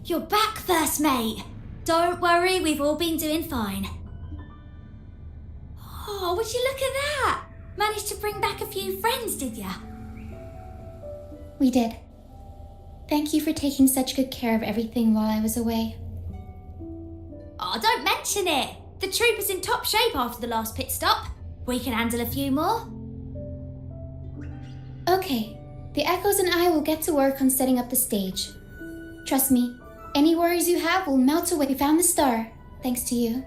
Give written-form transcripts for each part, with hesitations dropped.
You're back, first mate! Don't worry, we've all been doing fine. Oh, would you look at that? Managed to bring back a few friends, did ya? We did. Thank you for taking such good care of everything while I was away. Oh, don't mention it! The troop is in top shape after the last pit stop. We can handle a few more. Okay, the Echoes and I will get to work on setting up the stage. Trust me, any worries you have will melt away. We found the star, thanks to you.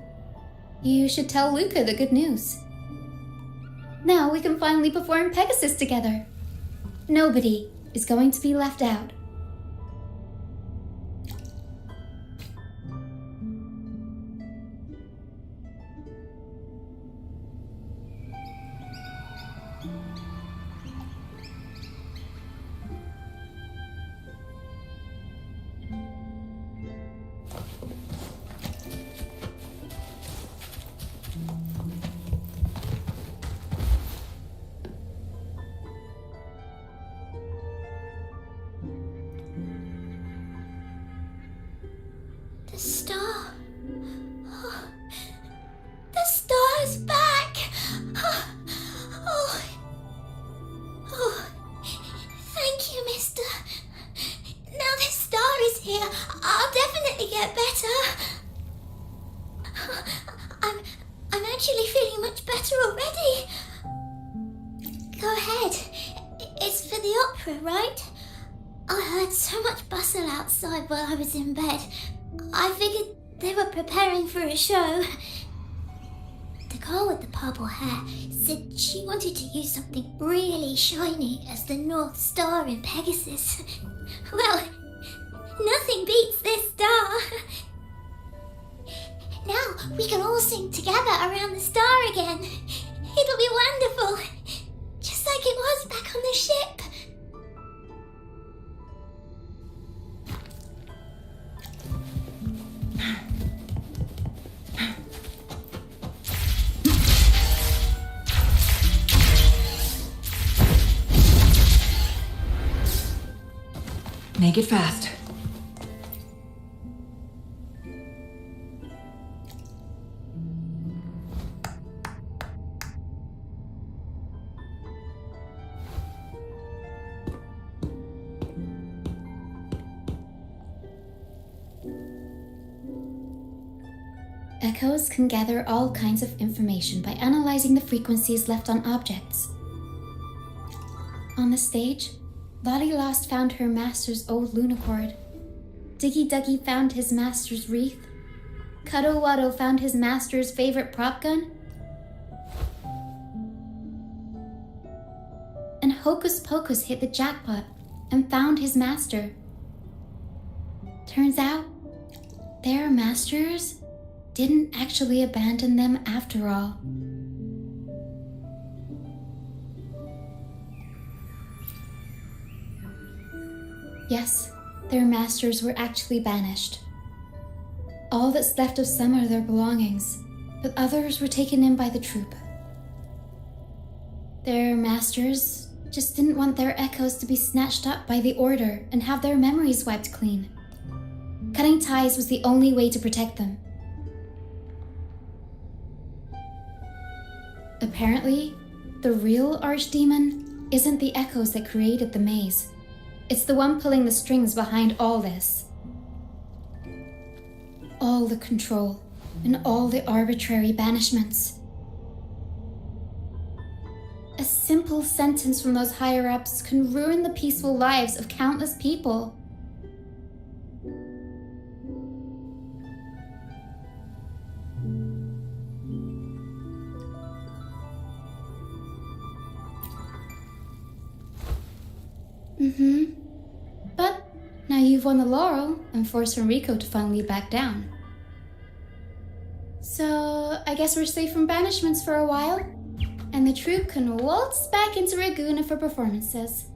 You should tell Luca the good news. Now we can finally perform Pegasus together. Nobody is going to be left out. The star. Oh, the star's back. Oh, thank you, mister. Now this star is here, I'll definitely get better. I'm actually feeling much better already. Go ahead. It's for the opera, right? I heard so much bustle outside while I was in bed. I figured they were preparing for a show. The girl with the purple hair said she wanted to use something really shiny as the North Star in Pegasus. Well, nothing beats this star. Now we can all sing together around the star again. It'll be wonderful, just like it was back on the ship. Make it fast. Echoes can gather all kinds of information by analyzing the frequencies left on objects. On the stage, Lottie Lost found her master's old lunicord. Diggy Duggy found his master's wreath. Cuddo Waddo found his master's favorite prop gun. And Hocus Pocus hit the jackpot and found his master. Turns out, their masters didn't actually abandon them after all. Yes, their masters were actually banished. All that's left of some are their belongings, but others were taken in by the troop. Their masters just didn't want their echoes to be snatched up by the Order and have their memories wiped clean. Cutting ties was the only way to protect them. Apparently, the real archdemon isn't the echoes that created the maze. It's the one pulling the strings behind all this. all the control and all the arbitrary banishments. A simple sentence from those higher-ups can ruin the peaceful lives of countless people. But now you've won the laurel and forced Enrico to finally back down. So I guess we're safe from banishments for a while, and the troupe can waltz back into Ragusa for performances.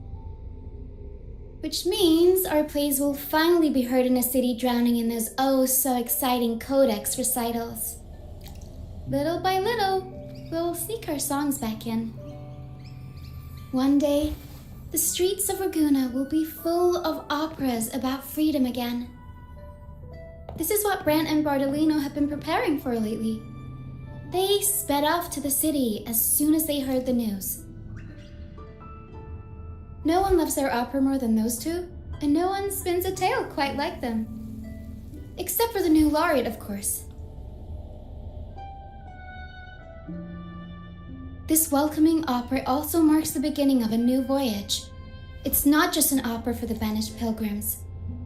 Which means our plays will finally be heard in a city drowning in those oh-so-exciting codex recitals. Little by little, we'll sneak our songs back in. One day, the streets of Ragusa will be full of operas about freedom again. This is what Brant and Bardolino have been preparing for lately. They sped off to the city as soon as they heard the news. No one loves their opera more than those two, and no one spins a tale quite like them. Except for the new laureate, of course. This welcoming opera also marks the beginning of a new voyage. It's not just an opera for the banished pilgrims.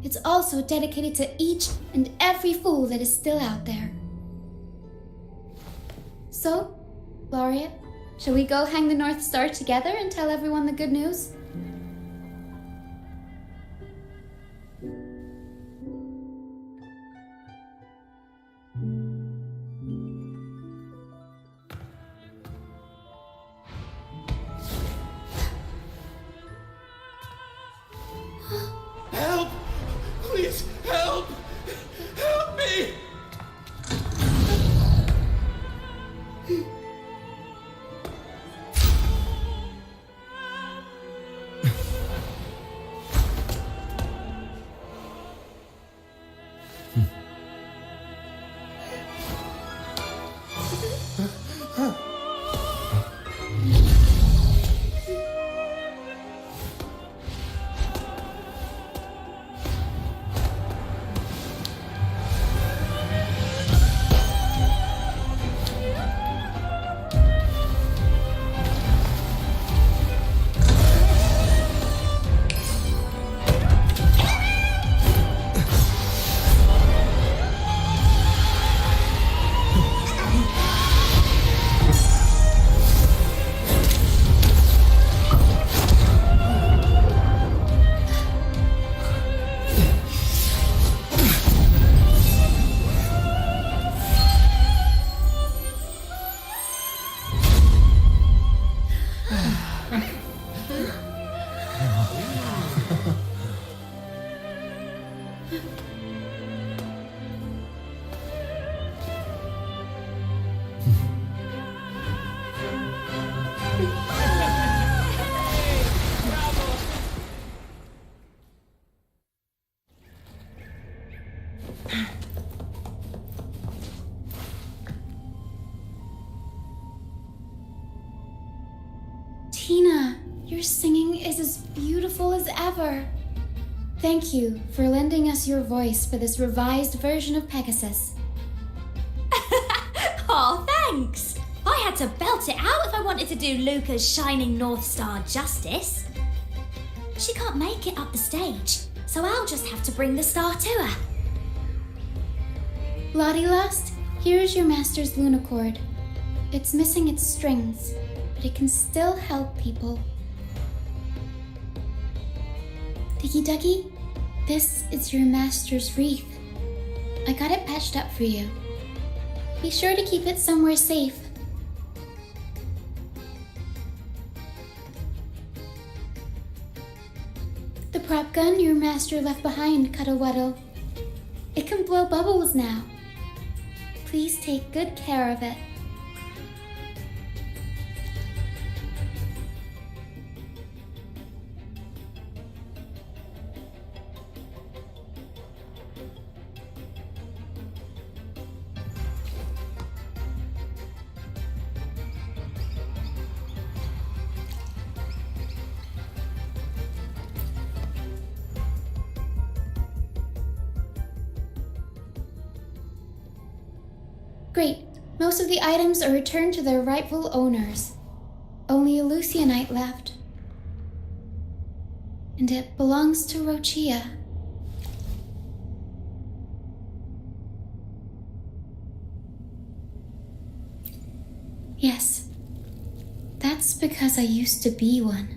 It's also dedicated to each and every fool that is still out there. So, Laureate, shall we go hang the North Star together and tell everyone the good news? Help! Please, help! Help me! Tina, your singing is as beautiful as ever. Thank you for lending us your voice for this revised version of Pegasus. Aw, thanks! I had to belt it out if I wanted to do Luca's Shining North Star justice. She can't make it up the stage, so I'll just have to bring the star to her. Lottie Lost, here's your master's Lunacord. It's missing its strings, but it can still help people. Diggy Duggy, this is your master's wreath. I got it patched up for you. Be sure to keep it somewhere safe. The prop gun your master left behind, Cuddle-Wuddle. It can blow bubbles now. Please take good care of it. Great. Most of the items are returned to their rightful owners. Only a Lucianite left. And it belongs to Rochia. Yes. That's because I used to be one.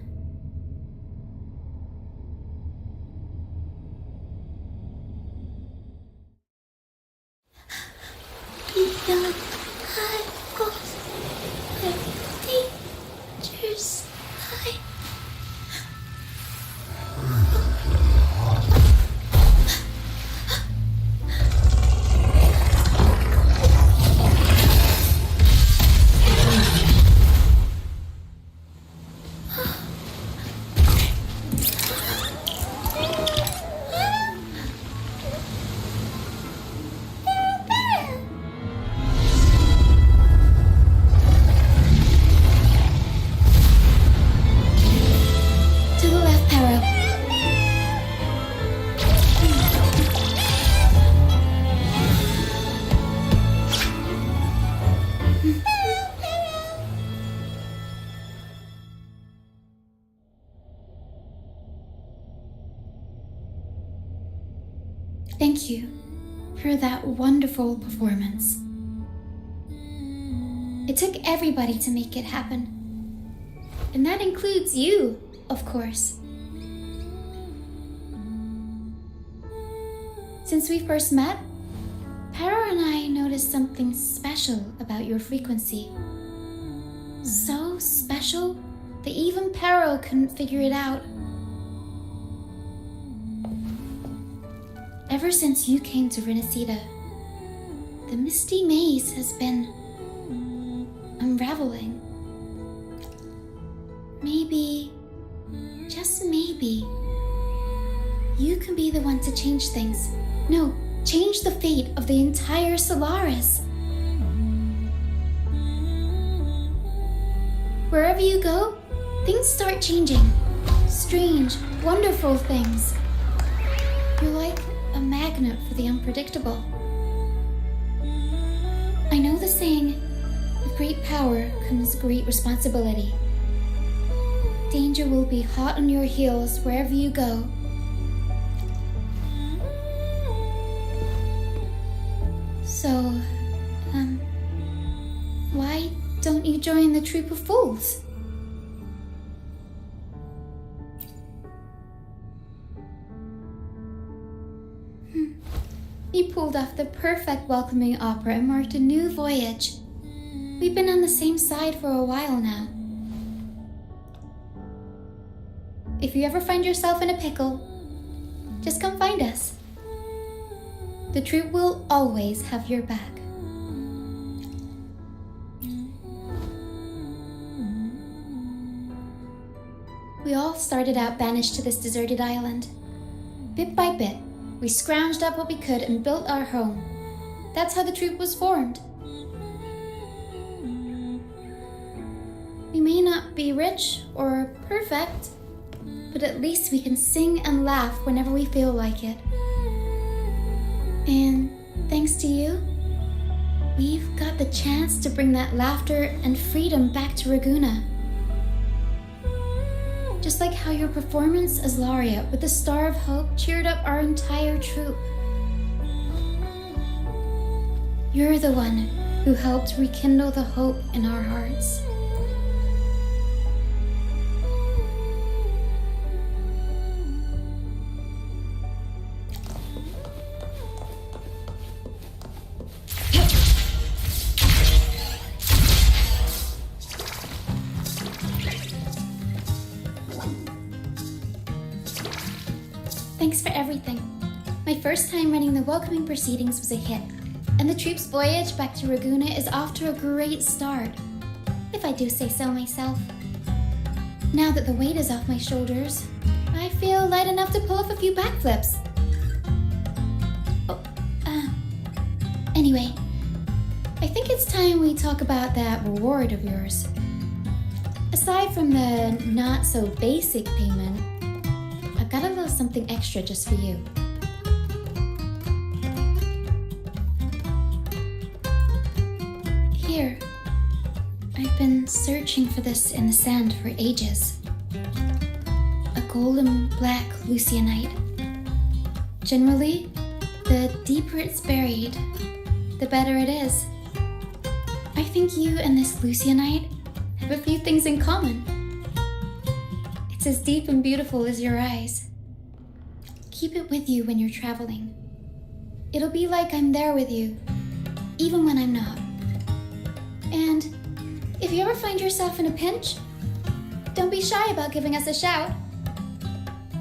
Beyond high walls, where dangers lie. Thank you for that wonderful performance. It took everybody to make it happen. And that includes you, of course. Since we first met, Pero and I noticed something special about your frequency. So special that even Pero couldn't figure it out. Ever since you came to Renacida, the misty maze has been unraveling. Maybe, just maybe, you can be the one to change things. No, change the fate of the entire Solaris. Wherever you go, things start changing. Strange, wonderful things. You're like a magnet for the unpredictable. I know the saying, with great power comes great responsibility. Danger will be hot on your heels wherever you go. So, why don't you join the troop of fools? You pulled off the perfect welcoming opera and marked a new voyage. We've been on the same side for a while now. If you ever find yourself in a pickle, just come find us. The troop will always have your back. We all started out banished to this deserted island. Bit by bit, we scrounged up what we could and built our home. That's how the troop was formed. We may not be rich or perfect, but at least we can sing and laugh whenever we feel like it. And thanks to you, we've got the chance to bring that laughter and freedom back to Raguna. Just like how your performance as Laureate with the Star of Hope cheered up our entire troop. You're the one who helped rekindle the hope in our hearts. Thanks for everything. My first time running the welcoming proceedings was a hit, and the troop's voyage back to Raguna is off to a great start, if I do say so myself. Now that the weight is off my shoulders, I feel light enough to pull off a few backflips. Anyway, I think it's time we talk about that reward of yours. Aside from the not-so-basic payment, I've got a little something extra just for you. here. I've been searching for this in the sand for ages. A golden black Lucianite. Generally, the deeper it's buried, the better it is. I think you and this Lucianite have a few things in common. It's as deep and beautiful as your eyes. Keep it with you when you're traveling. It'll be like I'm there with you, even when I'm not. And if you ever find yourself in a pinch, don't be shy about giving us a shout.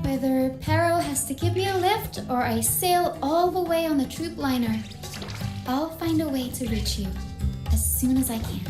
Whether Pero has to give me a lift or I sail all the way on the troop liner, I'll find a way to reach you as soon as I can.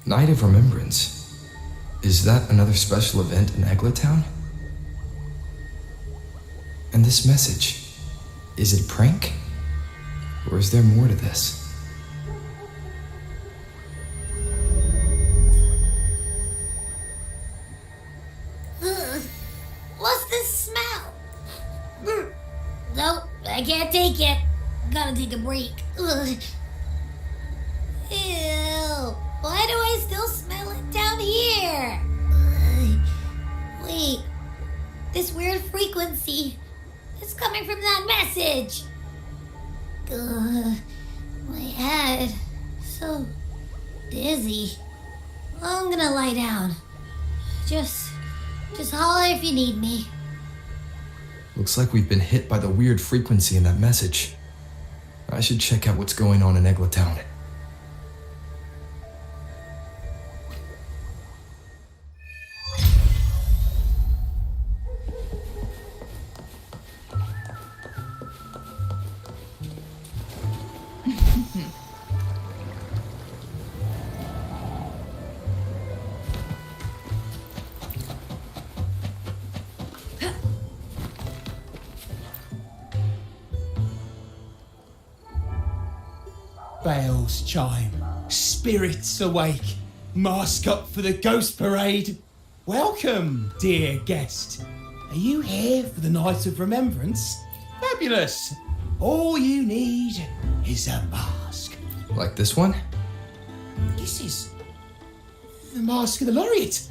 Night of Remembrance. Is that another special event in Eglatown? And this message, is it a prank? Or is there more to this? What's this smell? Nope, I can't take it. Gotta take a break. Ugh. Ew. Why do I still smell it down here? Wait. This weird frequency is coming from that message. My head. So dizzy. I'm gonna lie down. Just holler if you need me. Looks like we've been hit by the weird frequency in that message. I should check out what's going on in Eglatown. Bells chime, spirits awake, mask up for the ghost parade. Welcome, dear guest. Are you here for the Night of Remembrance? Fabulous. All you need is a mask. Like this one? This is the mask of the laureate.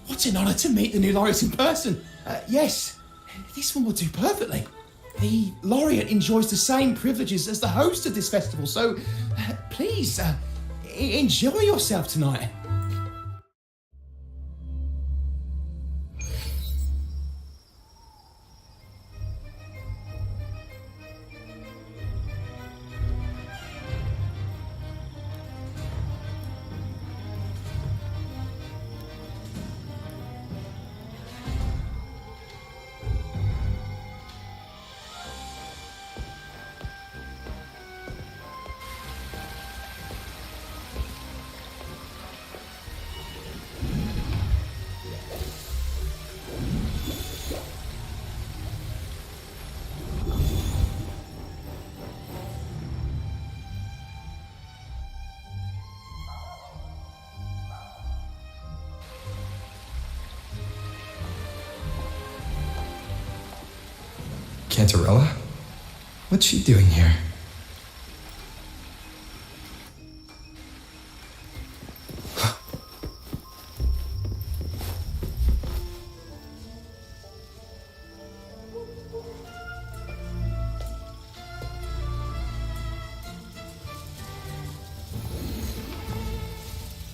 What an honour to meet the new laureate in person. Yes, this one will do perfectly. The laureate enjoys the same privileges as the host of this festival, so please enjoy yourself tonight. Cantarella? What's she doing here?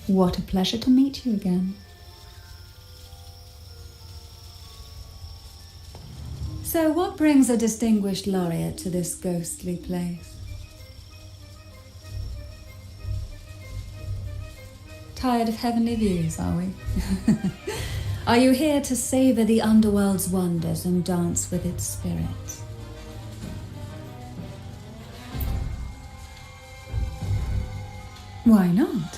What a pleasure to meet you again. So what brings a distinguished laureate to this ghostly place? Tired of heavenly views, are we? Are you here to savor the underworld's wonders and dance with its spirits? Why not?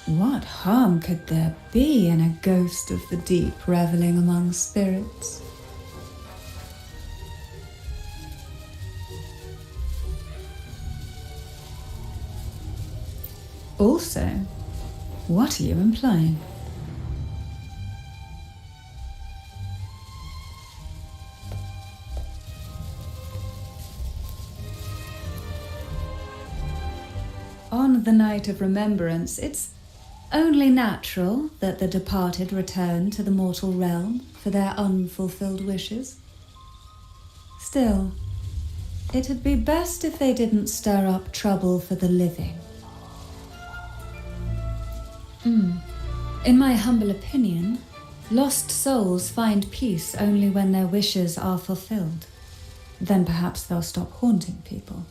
What harm could there be in a ghost of the deep reveling among spirits? Also, what are you implying? On the night of remembrance, it's only natural that the departed return to the mortal realm for their unfulfilled wishes. Still, it'd be best if they didn't stir up trouble for the living. In my humble opinion, lost souls find peace only when their wishes are fulfilled. Then perhaps they'll stop haunting people.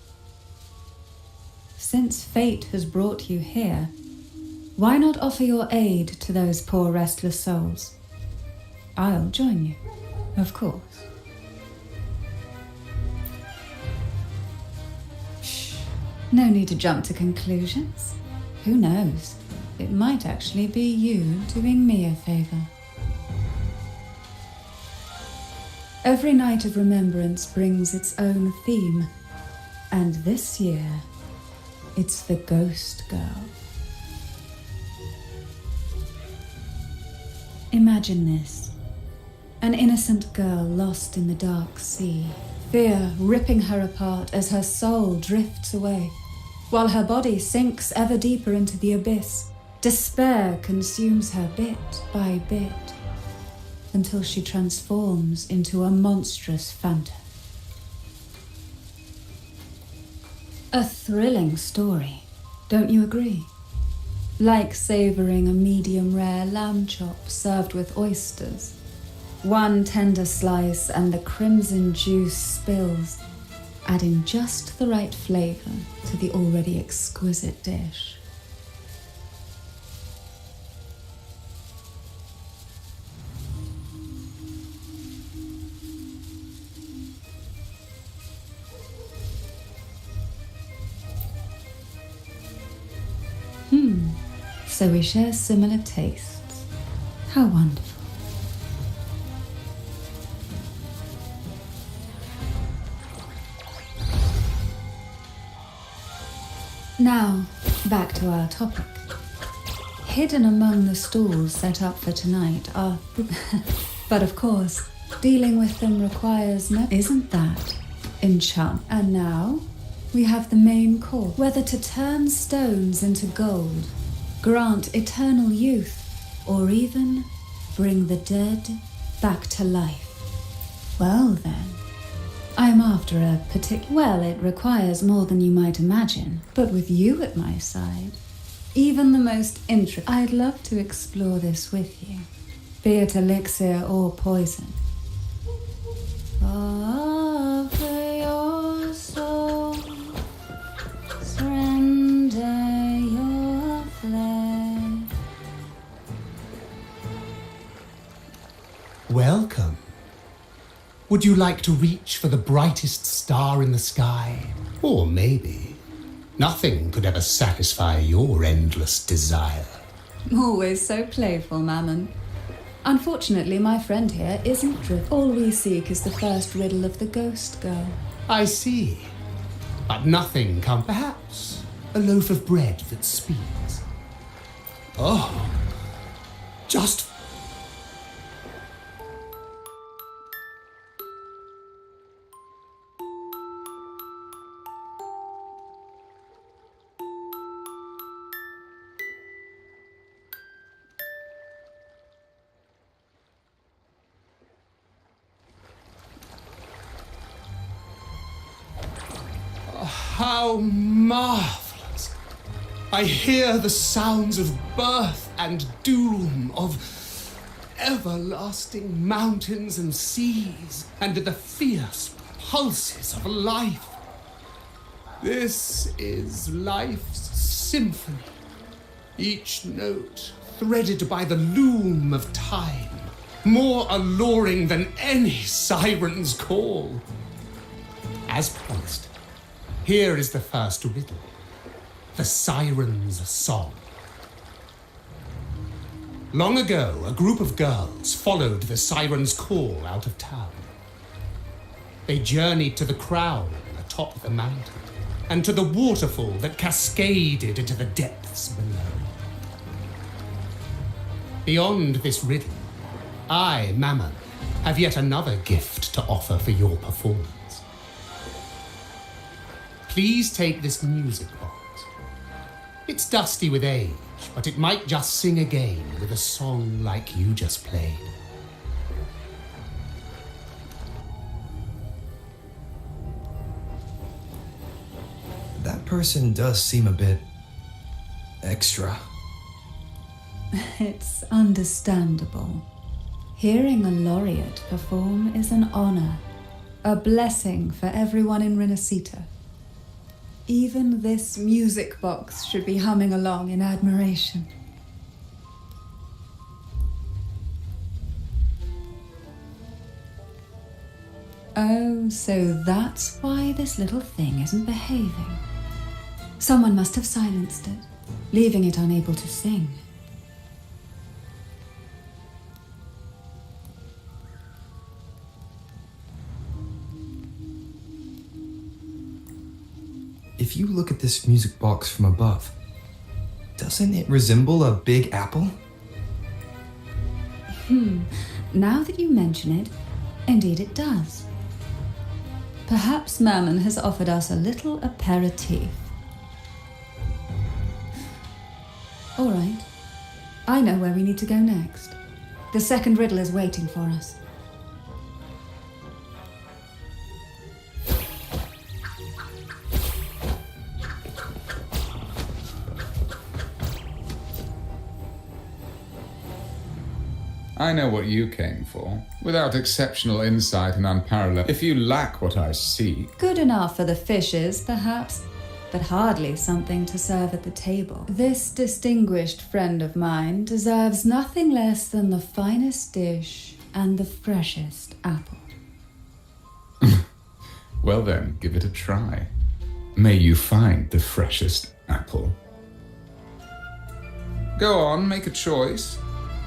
Since fate has brought you here, why not offer your aid to those poor restless souls? I'll join you, of course. Shh, no need to jump to conclusions. Who knows? It might actually be you doing me a favor. Every night of remembrance brings its own theme, and this year, it's the Ghost Girl. Imagine this. An innocent girl lost in the dark sea, fear ripping her apart as her soul drifts away, while her body sinks ever deeper into the abyss. Despair consumes her bit by bit, until she transforms into a monstrous phantom. A thrilling story, don't you agree? Like savoring a medium-rare lamb chop served with oysters. One tender slice and the crimson juice spills, adding just the right flavor to the already exquisite dish. So we share similar tastes. How wonderful. Now, back to our topic. Hidden among the stalls set up for tonight are... But of course, dealing with them requires no... Isn't that enchant? And now, we have the main course. Whether to turn stones into gold, grant eternal youth, or even bring the dead back to life. Well then, I'm after a well, it requires more than you might imagine, but with you at my side, even the most intricate, I'd love to explore this with you, be it elixir or poison. Offer your soul, surrender your flesh. Welcome. Would you like to reach for the brightest star in the sky? Or maybe nothing could ever satisfy your endless desire. Always so playful, Mammon. Unfortunately, my friend here isn't driven. All we seek is the first riddle of the Ghost Girl. I see. But nothing come. Perhaps a loaf of bread that speaks. Oh, just... How marvelous! I hear the sounds of birth and doom, of everlasting mountains and seas, and the fierce pulses of life. This is life's symphony, each note threaded by the loom of time, more alluring than any siren's call. As promised, here is the first riddle, the siren's song. Long ago, a group of girls followed the siren's call out of town. They journeyed to the crown atop the mountain, and to the waterfall that cascaded into the depths below. Beyond this riddle, I, Mammon, have yet another gift to offer for your performance. Please take this music box. It's dusty with age, but it might just sing again with a song like you just played. That person does seem a bit extra. It's understandable. Hearing a laureate perform is an honor, a blessing for everyone in Renacita. Even this music box should be humming along in admiration. Oh, so that's why this little thing isn't behaving. Someone must have silenced it, leaving it unable to sing. If you look at this music box from above, doesn't it resemble a big apple? Now that you mention it, indeed it does. Perhaps Mammon has offered us a little aperitif. All right. I know where we need to go next. The second riddle is waiting for us. I know what you came for. Without exceptional insight and unparalleled, if you lack what I seek... Good enough for the fishes, perhaps, but hardly something to serve at the table. This distinguished friend of mine deserves nothing less than the finest dish and the freshest apple. Well then, give it a try. May you find the freshest apple. Go on, make a choice.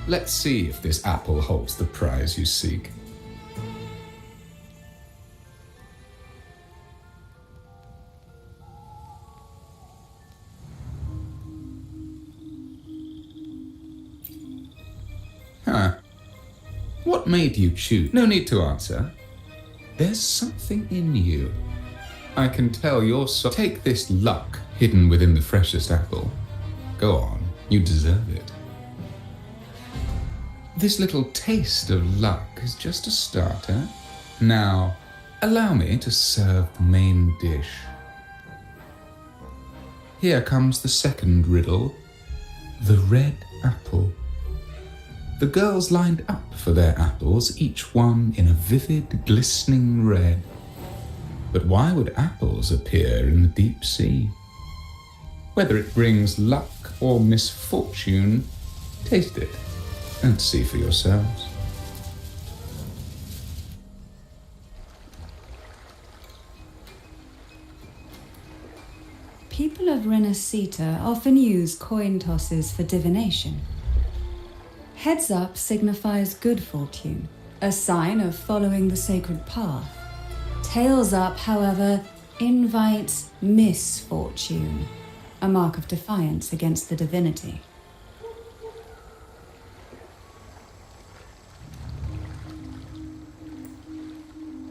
Let's see if this apple holds the prize you seek. Huh. What made you choose? No need to answer. There's something in you. I can tell you're so... Take this luck hidden within the freshest apple. Go on, you deserve it. This little taste of luck is just a starter. Now, allow me to serve the main dish. Here comes the second riddle, the red apple. The girls lined up for their apples, each one in a vivid, glistening red. But why would apples appear in the deep sea? Whether it brings luck or misfortune, taste it and see for yourselves. People of Renacita often use coin tosses for divination. Heads up signifies good fortune, a sign of following the sacred path. Tails up, however, invites misfortune, a mark of defiance against the divinity.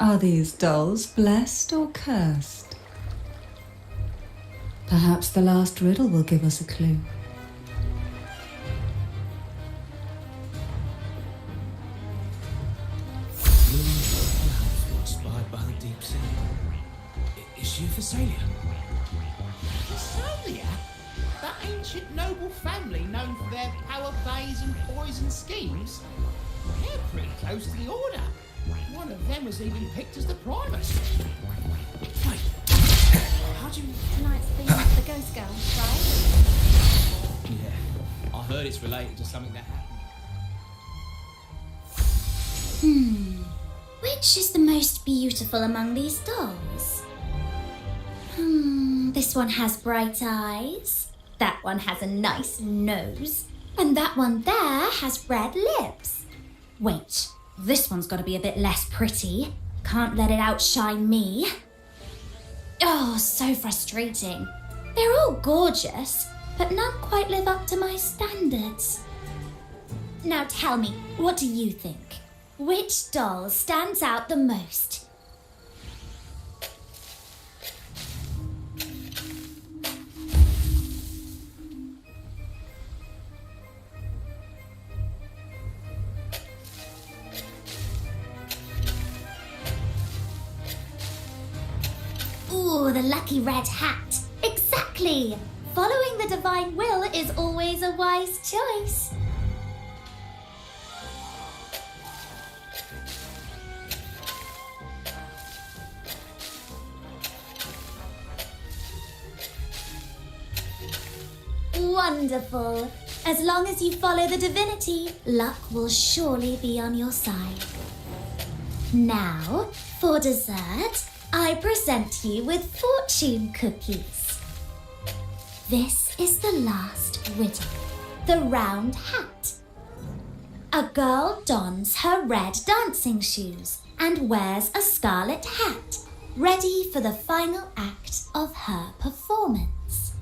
Are these dolls blessed or cursed? Perhaps the last riddle will give us a clue. Inspired by the deep sea. Is she a Phasalia? Phasalia? That ancient noble family known for their power plays and poison schemes? They're pretty close to the Order. One of them was even picked as the Primus. Wait, how do you... Tonight's theme is the Ghost Girl, right? Yeah, I heard it's related to something that happened. Which is the most beautiful among these dolls? This one has bright eyes. That one has a nice nose. And that one there has red lips. Wait, this one's got to be a bit less pretty. Can't let it outshine me. Oh, so frustrating. They're all gorgeous, but none quite live up to my standards. Now tell me, what do you think? Which doll stands out the most? Ooh, the lucky red hat. Exactly! Following the divine will is always a wise choice. Wonderful. As long as you follow the divinity, luck will surely be on your side. Now, for dessert, I present you with fortune cookies. This is the last riddle, the round hat. A girl dons her red dancing shoes and wears a scarlet hat, ready for the final act of her performance.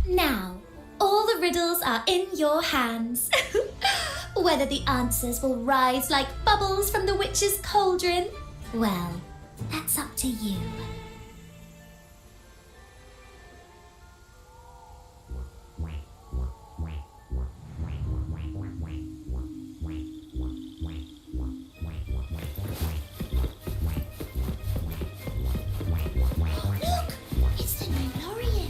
Now, all the riddles are in your hands. Whether the answers will rise like bubbles from the witch's cauldron, well, that's up to you. Look! It's the new laureate.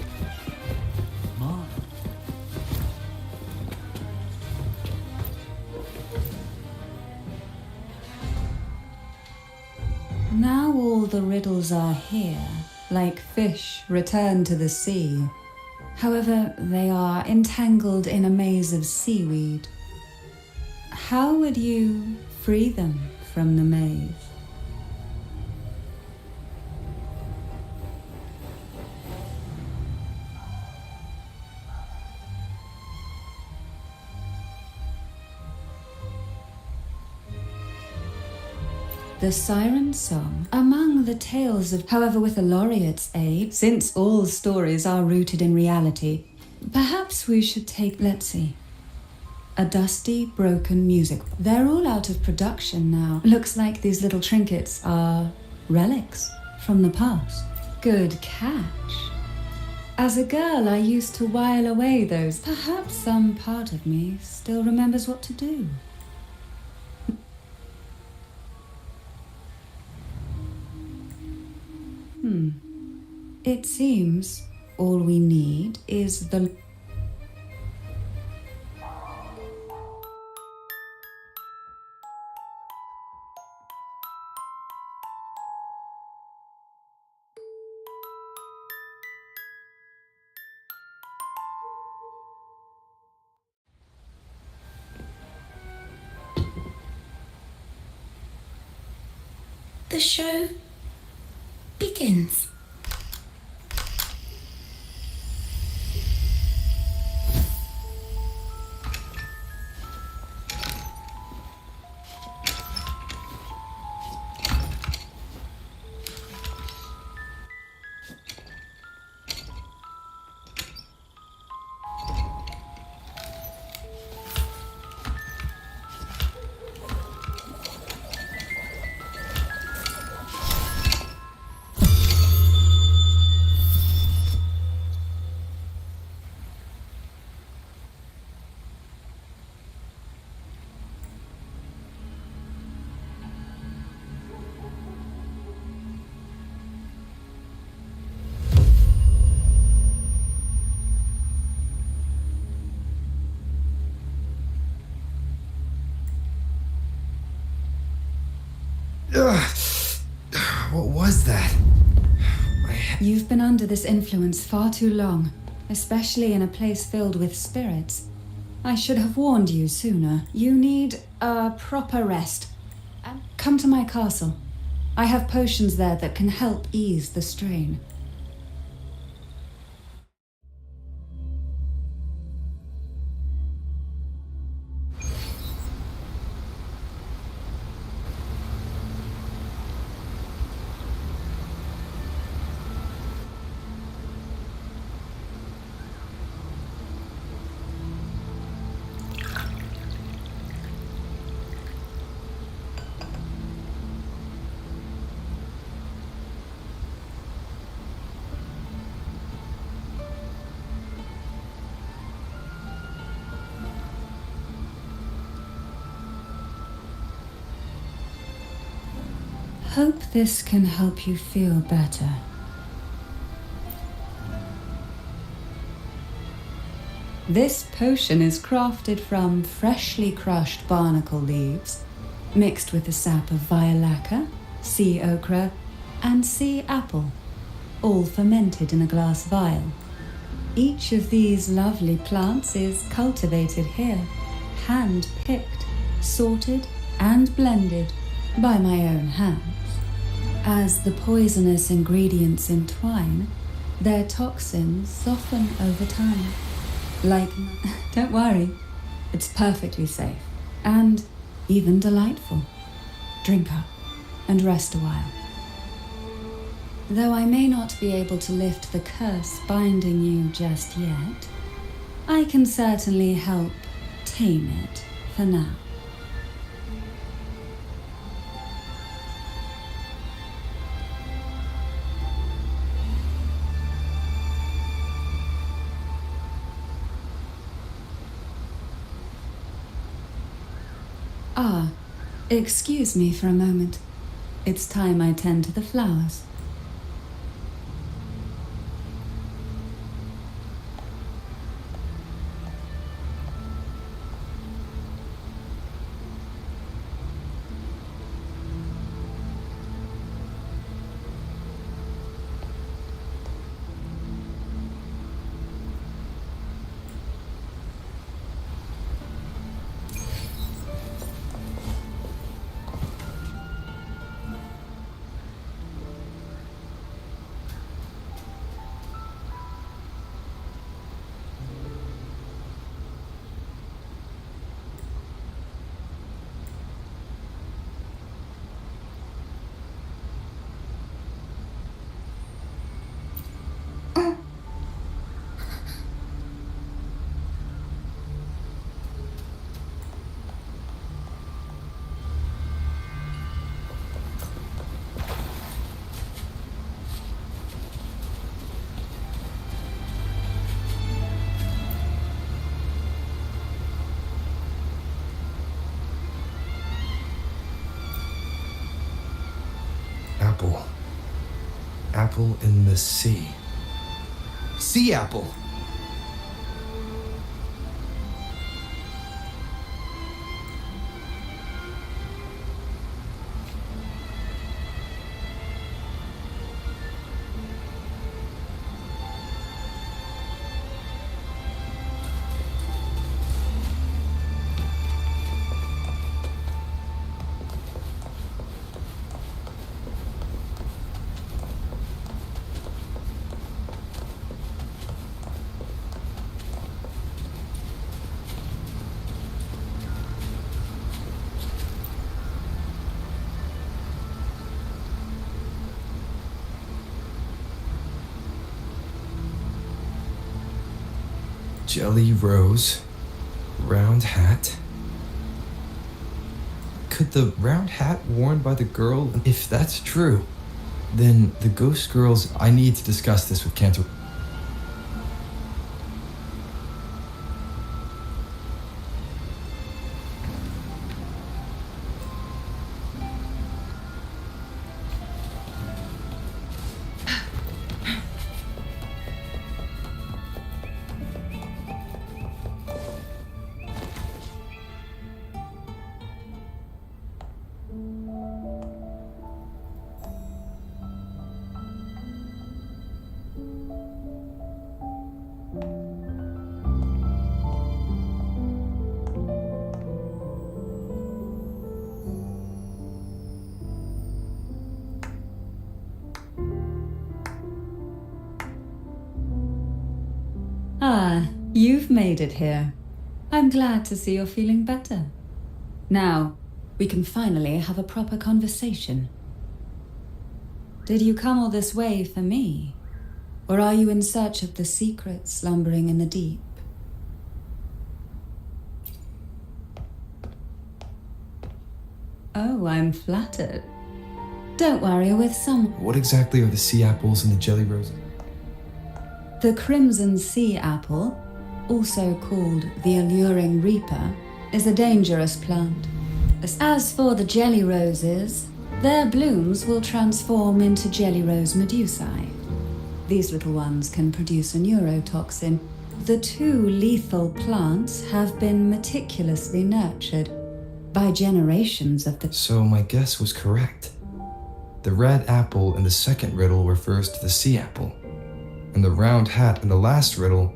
Now all the riddles are here, like fish returned to the sea. However, they are entangled in a maze of seaweed. How would you free them from the maze? The Siren Song, among the tales of, however, with the laureate's aid, since all stories are rooted in reality, perhaps we should take, let's see, a dusty, broken music. They're all out of production now. Looks like these little trinkets are relics from the past. Good catch. As a girl, I used to while away those. Perhaps some part of me still remembers what to do. It seems all we need is the... The show begins. Ugh. What was that? You've been under this influence far too long, especially in a place filled with spirits. I should have warned you sooner. You need a proper rest. Come to my castle. I have potions there that can help ease the strain. Hope this can help you feel better. This potion is crafted from freshly crushed barnacle leaves, mixed with the sap of violaca, sea okra, and sea apple, all fermented in a glass vial. Each of these lovely plants is cultivated here, hand-picked, sorted, and blended by my own hands. As the poisonous ingredients entwine, their toxins soften over time. Don't worry, it's perfectly safe and even delightful. Drink up and rest a while. Though I may not be able to lift the curse binding you just yet, I can certainly help tame it for now. Excuse me for a moment. It's time I tend to the flowers. Apple in the sea. Sea apple! Jelly rose, round hat. Could the round hat worn by the girl, if that's true, then the ghost girls, I need to discuss this with Cantor. You've made it here. I'm glad to see you're feeling better. Now, we can finally have a proper conversation. Did you come all this way for me? Or are you in search of the secret slumbering in the deep? Oh, I'm flattered. Don't worry, with some... What exactly are the sea apples and the jelly roses? The crimson sea apple, also called the alluring reaper, is a dangerous plant. As for the jelly roses, their blooms will transform into jelly rose medusae. These little ones can produce a neurotoxin. The two lethal plants have been meticulously nurtured by generations of the... So my guess was correct. The red apple in the second riddle refers to the sea apple, and the round hat in the last riddle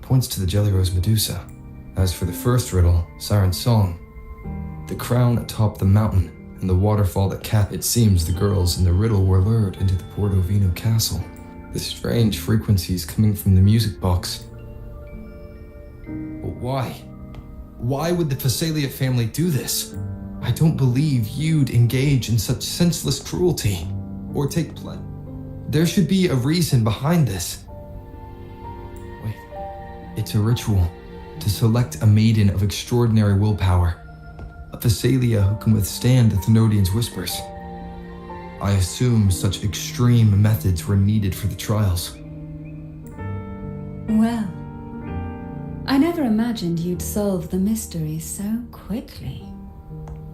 points to the jelly rose medusa. As for the first riddle, Siren's Song, the crown atop the mountain and the waterfall that capped, it seems the girls in the riddle were lured into the Portovino castle. The strange frequencies coming from the music box. But why? Why would the Phasalia family do this? I don't believe you'd engage in such senseless cruelty, or take pleasure. There should be a reason behind this. Wait, it's a ritual to select a maiden of extraordinary willpower, a Phasalia who can withstand the Thenodian's whispers. I assume such extreme methods were needed for the trials. Well, I never imagined you'd solve the mystery so quickly.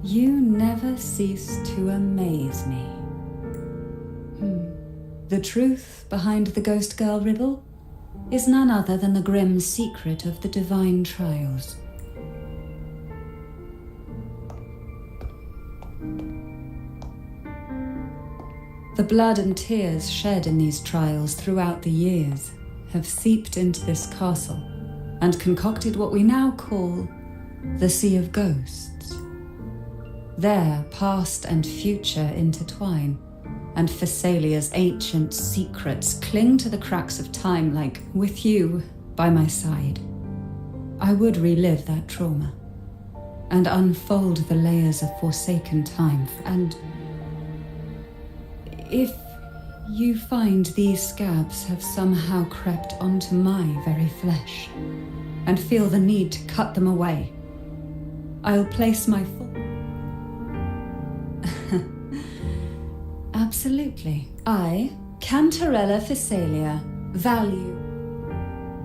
You never cease to amaze me. The truth behind the Ghost Girl riddle is none other than the grim secret of the divine trials. The blood and tears shed in these trials throughout the years have seeped into this castle and concocted what we now call the Sea of Ghosts. There, past and future intertwine, and Phasalia's ancient secrets cling to the cracks of time like, with you by my side, I would relive that trauma and unfold the layers of forsaken time. And if you find these scabs have somehow crept onto my very flesh and feel the need to cut them away, I'll place my full... Absolutely. I, Cantarella Phasalia, value.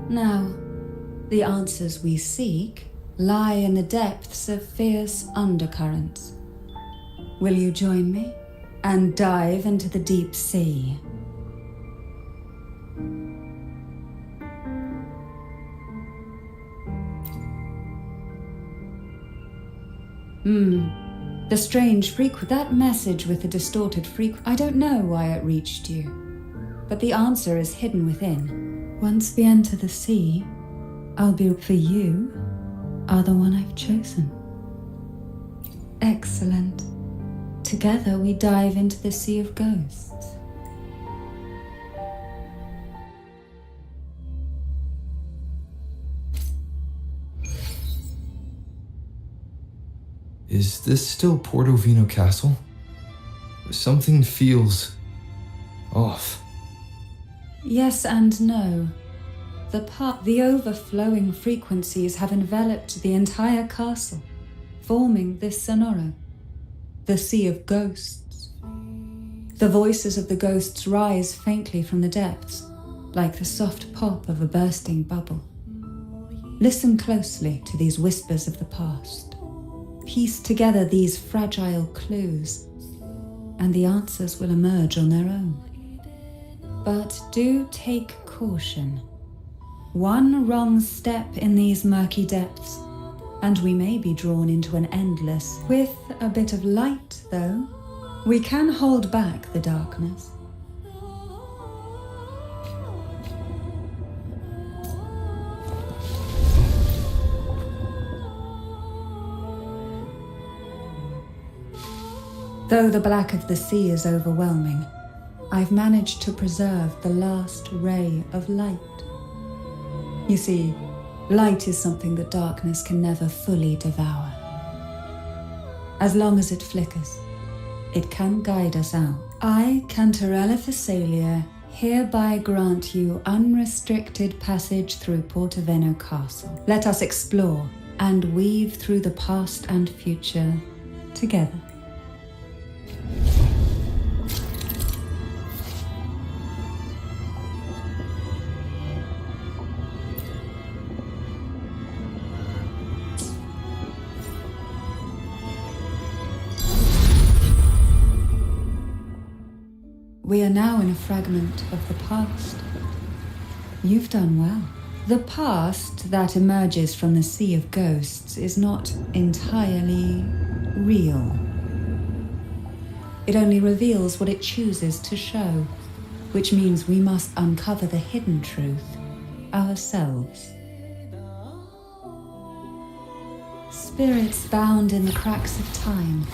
Now, the answers we seek lie in the depths of fierce undercurrents. Will you join me and dive into the deep sea? The strange that message with the distorted I don't know why it reached you, but the answer is hidden within. Once we enter the sea, I'll be... For you are the one I've chosen. Excellent. Together we dive into the Sea of Ghosts. Is this still Portovino Castle? Something feels... off. Yes and no. The overflowing frequencies have enveloped the entire castle, forming this sonoro, the Sea of Ghosts. The voices of the ghosts rise faintly from the depths, like the soft pop of a bursting bubble. Listen closely to these whispers of the past. Piece together these fragile clues, and the answers will emerge on their own. But do take caution. One wrong step in these murky depths, and we may be drawn into an endless... With a bit of light, though, we can hold back the darkness. Though the black of the sea is overwhelming, I've managed to preserve the last ray of light. You see, Light is something that darkness can never fully devour. As long as it flickers, it can guide us out. I, Cantarella Phasalia, hereby grant you unrestricted passage through Portoveno Castle. Let us explore and weave through the past and future together. We are now in a fragment of the past. You've done well. The past that emerges from the sea of ghosts is not entirely real. It only reveals what it chooses to show, which means we must uncover the hidden truth ourselves. Spirits bound in the cracks of time,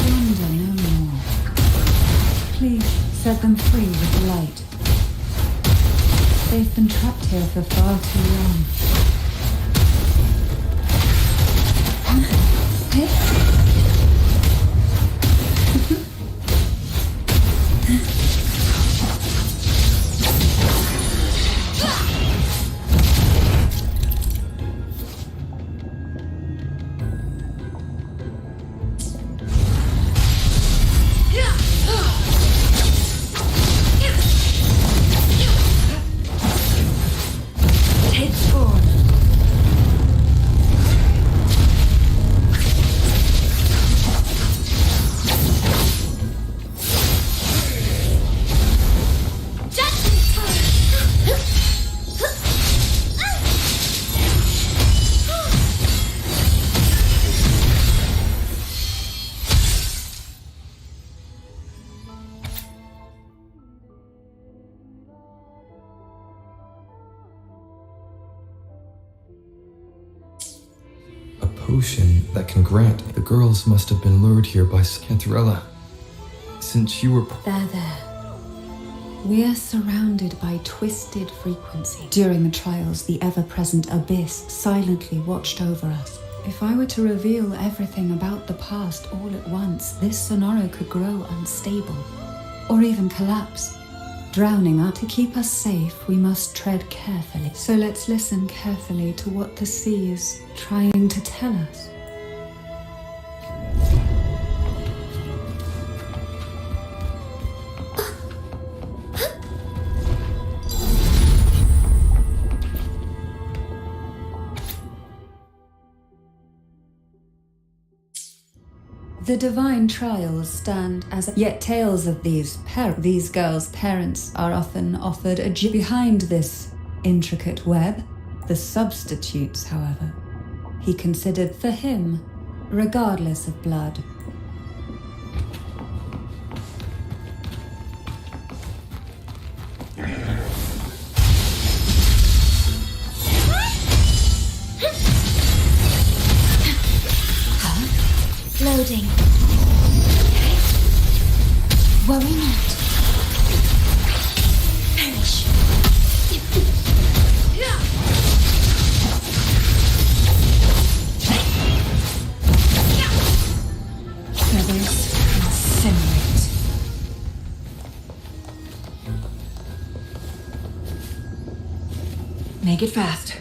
wander no more. Please set them free with the light. They've been trapped here for far too long. Potion that can grant. The girls must have been lured here by Cantarella. Since you were... There. We are surrounded by twisted frequency. During the trials, the ever-present abyss silently watched over us. If I were to reveal everything about the past all at once, this Sonoro could grow unstable, or even collapse. Drowning us. To keep us safe, we must tread carefully. So let's listen carefully to what the sea is trying to tell us. The divine trials stand as yet tales of these girls' parents are often offered behind this intricate web. The substitutes, however, he considered for him, regardless of blood. Loading. Worry not. Perish. Feathers incinerate. Make it fast.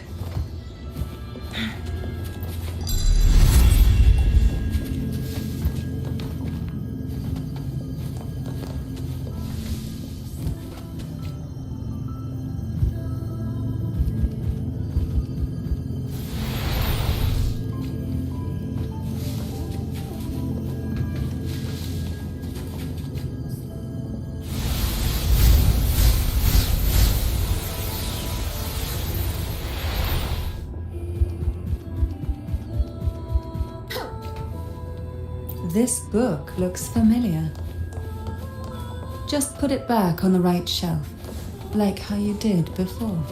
This book looks familiar. Just put it back on the right shelf, like how you did before.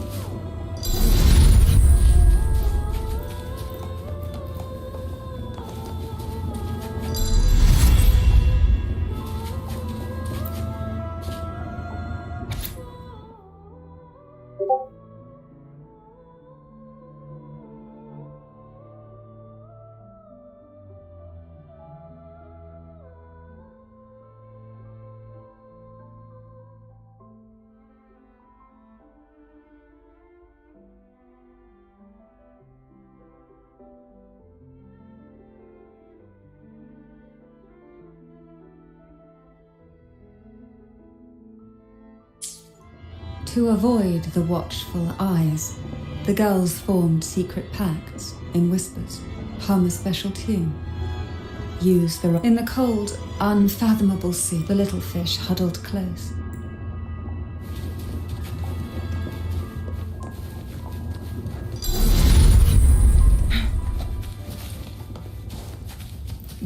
To avoid the watchful eyes, the girls formed secret pacts in whispers, hum a special tune. Use the in the cold, unfathomable sea, the little fish huddled close.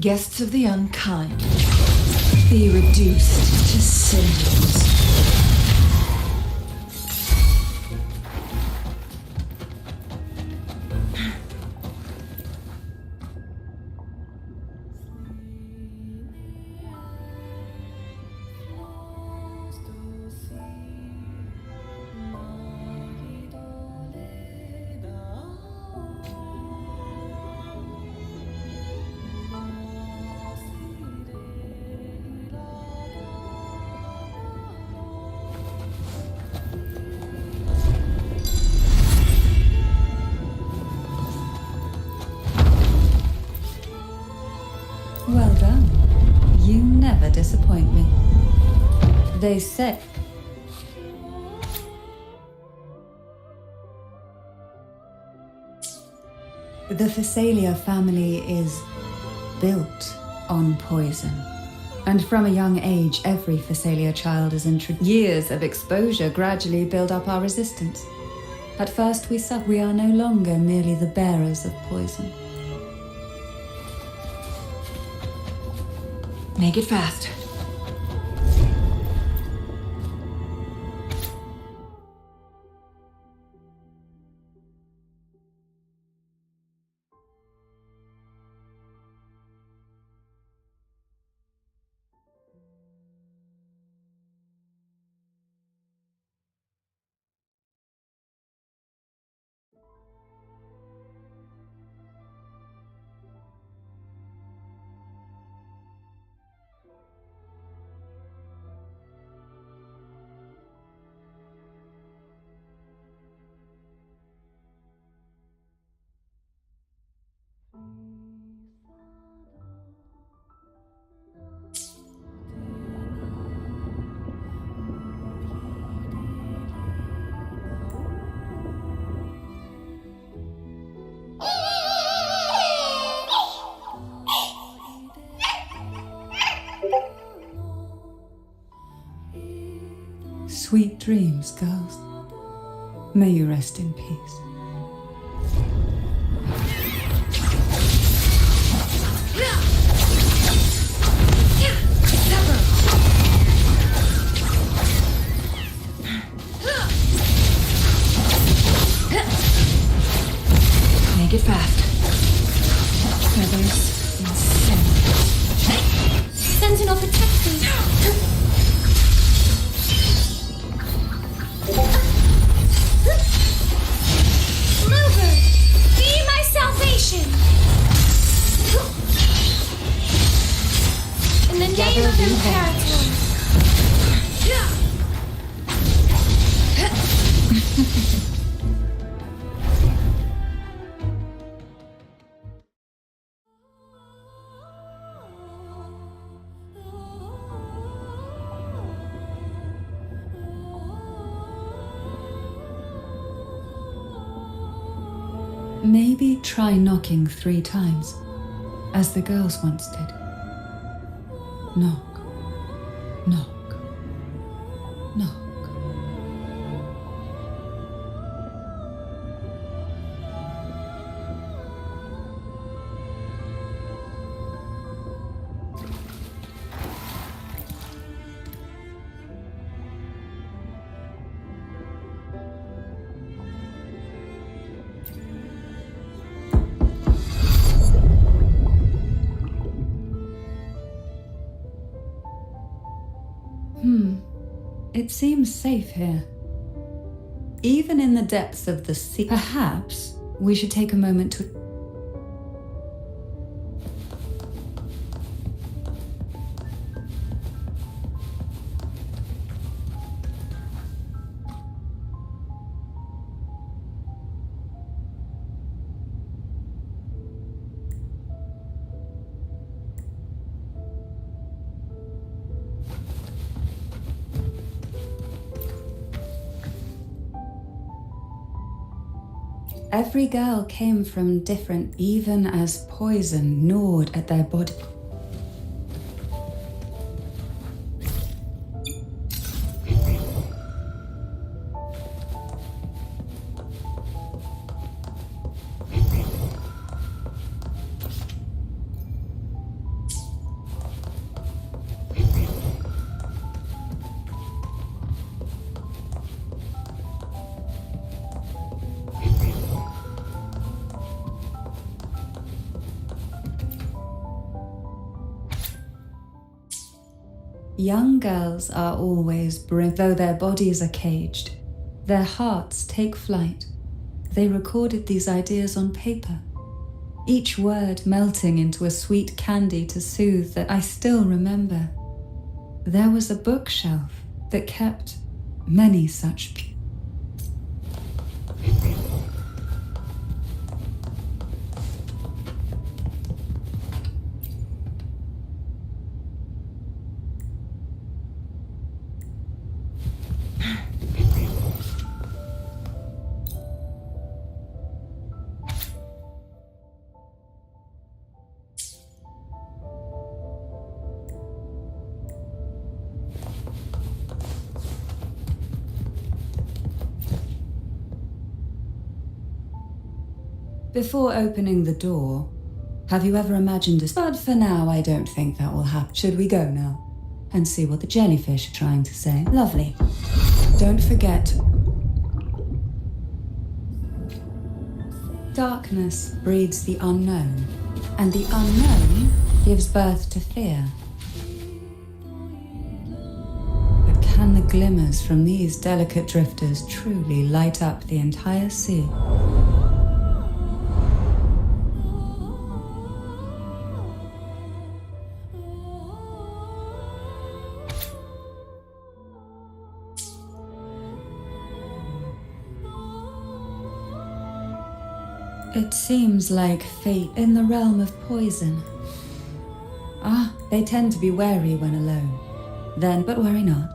Guests of the unkind, be reduced to cinders. Well done. You never disappoint me. They say the Phasalia family is built on poison. And from a young age, every Phasalia child is introduced. Years of exposure gradually build up our resistance. At first we suffer. We are no longer merely the bearers of poison. Make it fast. Sweet dreams, girls. May you rest in peace. Make it fast. Feathers and cinders. Sentinel, protect me. Rover, be my salvation. In the name of Imperator. Maybe try knocking 3 times, as the girls once did. Knock, knock, knock. It seems safe here. Even in the depths of the sea. Perhaps we should take a moment to... Every girl came from different, even as poison gnawed at their body. Young girls are always brave, though their bodies are caged. Their hearts take flight. They recorded these ideas on paper, each word melting into a sweet candy to soothe that I still remember. There was a bookshelf that kept many such. Before opening the door, have you ever imagined this? But for now, I don't think that will happen. Should we go now and see what the jellyfish are trying to say? Lovely. Don't forget. Darkness breeds the unknown, and the unknown gives birth to fear. But can the glimmers from these delicate drifters truly light up the entire sea? It seems like fate in the realm of poison. They tend to be wary when alone. Then, but worry not.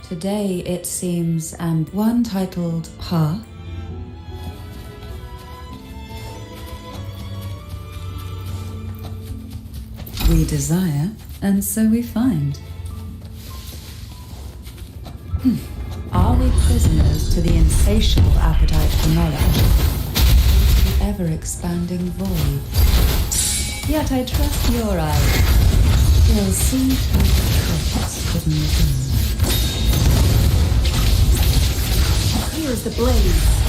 Today, it seems, and one titled Pa. We desire, and so we find. Are we prisoners to the insatiable appetite for knowledge, the ever-expanding void? Yet I trust your eyes will see through the tricks hidden within. Here is the blaze.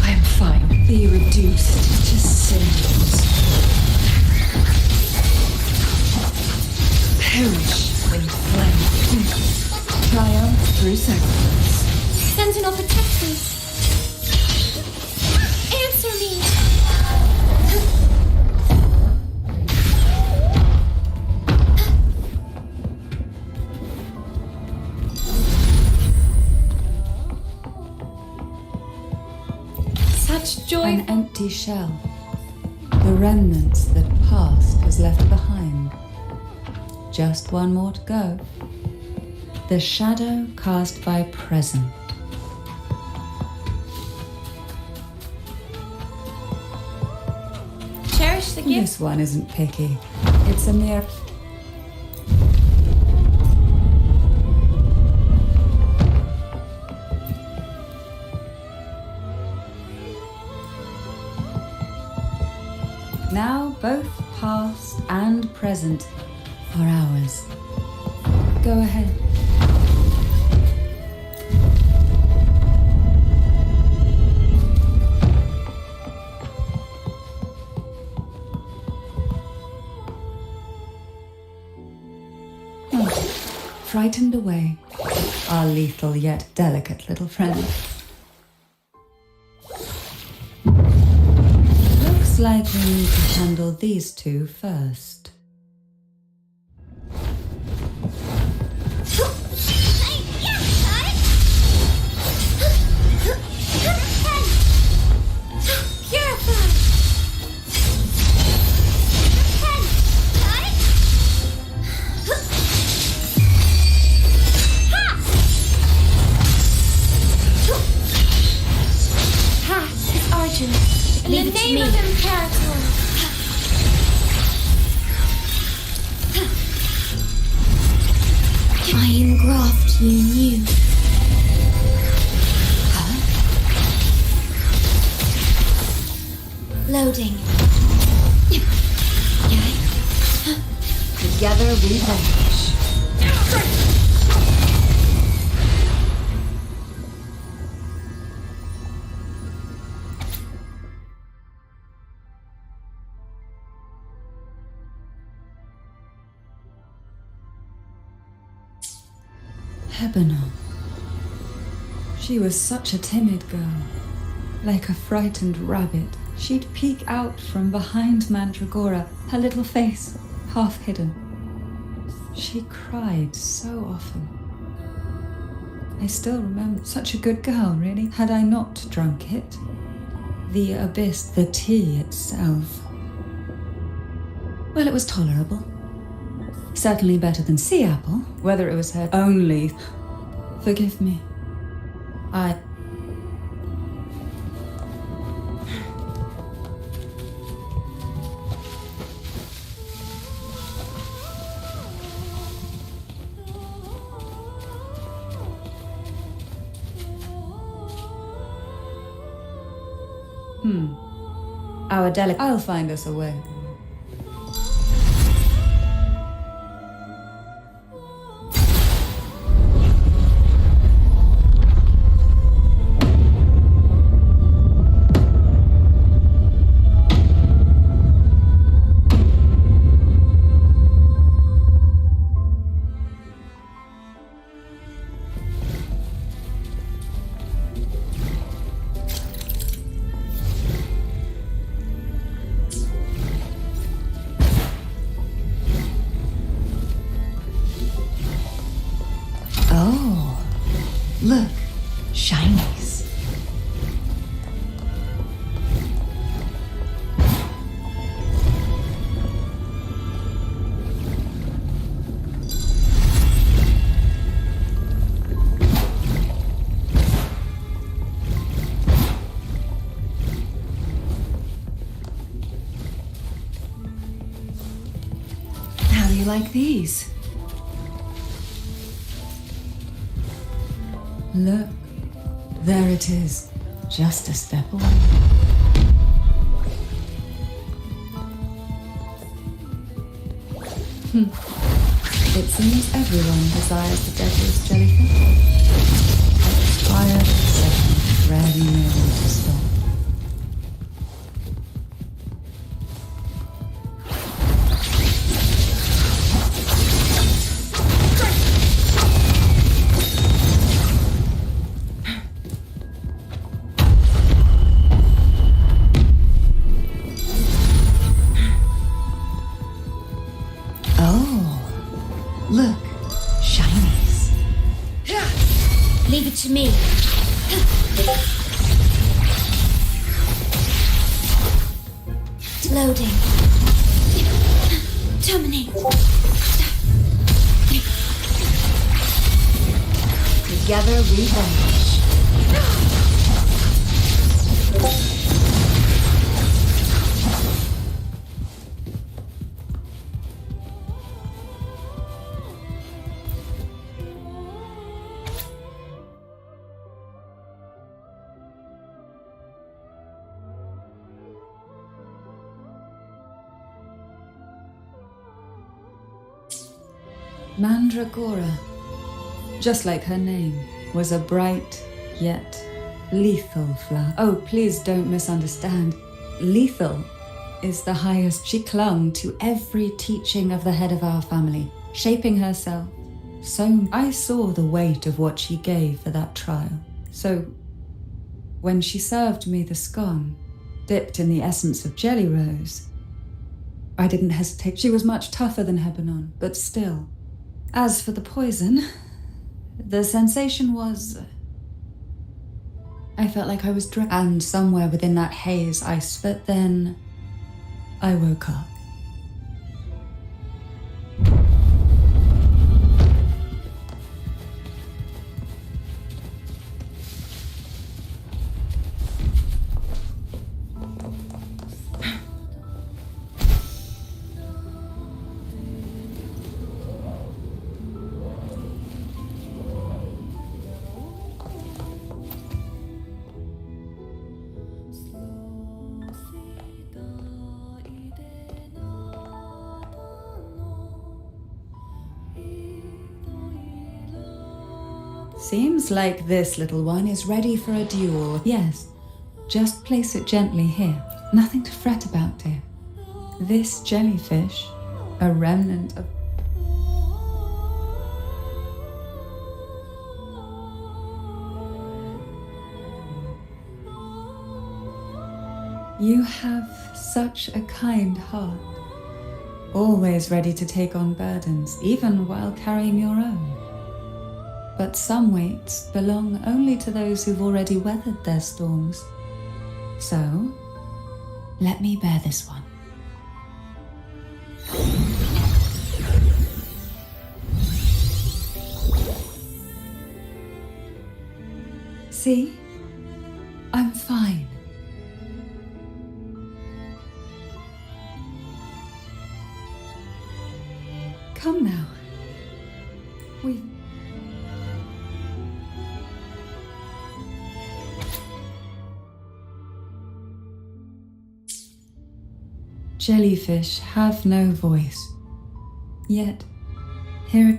I am fine. Be reduced to cinders. Perish in flame. Triumph through sacrifice. Sentinel, protect me. Answer me. Such joy. An empty shell. The remnants that past has left behind. Just one more to go. The shadow cast by present. Cherish the gift. This one isn't picky. It's a mere... Now both past and present are ours. Go ahead. frightened away our lethal yet delicate little friend. Looks like we need to handle these two first. In the name of Imperator! I engraft you new. Loading. Together we vanish. Hebena. She was such a timid girl. Like a frightened rabbit, she'd peek out from behind Mandragora, her little face half hidden. She cried so often. I still remember, such a good girl, really, had I not drunk it. The abyss, the tea itself. Well, it was tolerable. Certainly better than sea apple, whether it was her only. Forgive me. Our delicate. I'll find us a way. Oh, look, shinies. How do you like these? Look, there it is, just a step away. It seems everyone desires the deadliest jellyfish. Expired second, rarely know when to stop. Look, shinies. Leave it to me. Loading. Terminate. Together we vanish. Mandragora, just like her name, was a bright yet lethal flower. Oh, please don't misunderstand. Lethal is the highest. She clung to every teaching of the head of our family, shaping herself So I saw the weight of what she gave for that trial. So when she served me the scone, dipped in the essence of jelly rose, I didn't hesitate. She was much tougher than Hebanon, but still. As for the poison, the sensation was... I felt like I was drunk, and somewhere within that haze but then I woke up. Seems like this little one is ready for a duel. Yes, just place it gently here. Nothing to fret about, dear. This jellyfish, a remnant of... You have such a kind heart. Always ready to take on burdens, even while carrying your own. But some weights belong only to those who've already weathered their storms. So, let me bear this one. See? I'm fine. Come now. We... Jellyfish have no voice. Yet, here...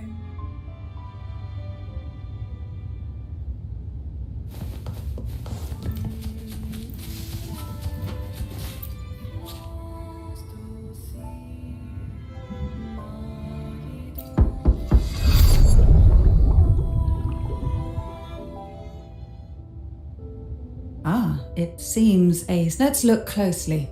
Ah, it seems ace. Let's look closely.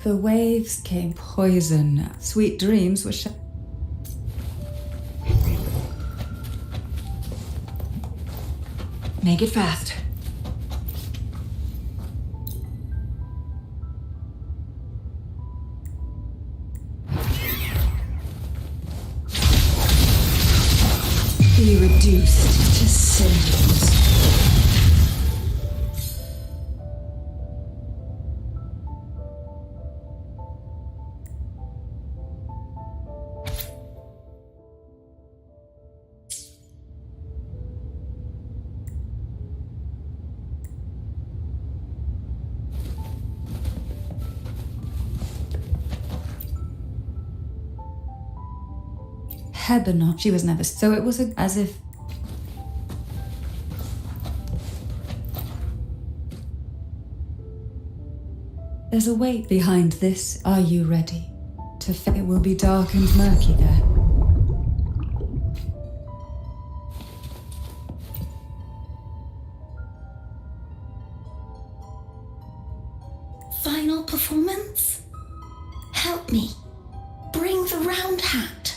The waves came poison. Sweet dreams were Make it fast. Be reduced to cinders. Hebanon. She was never... So it was as if... There's a weight behind this. Are you ready? It will be dark and murky there. Final performance? Help me. Bring the round hat.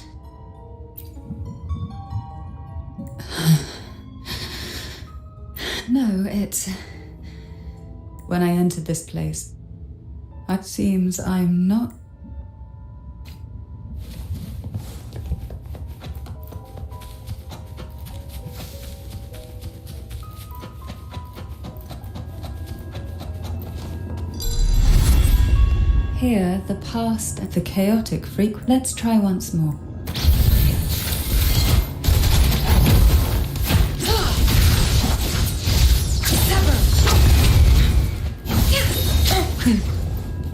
No, it's... When I entered this place, it seems I'm not... hear the past and the chaotic freak. Let's try once more.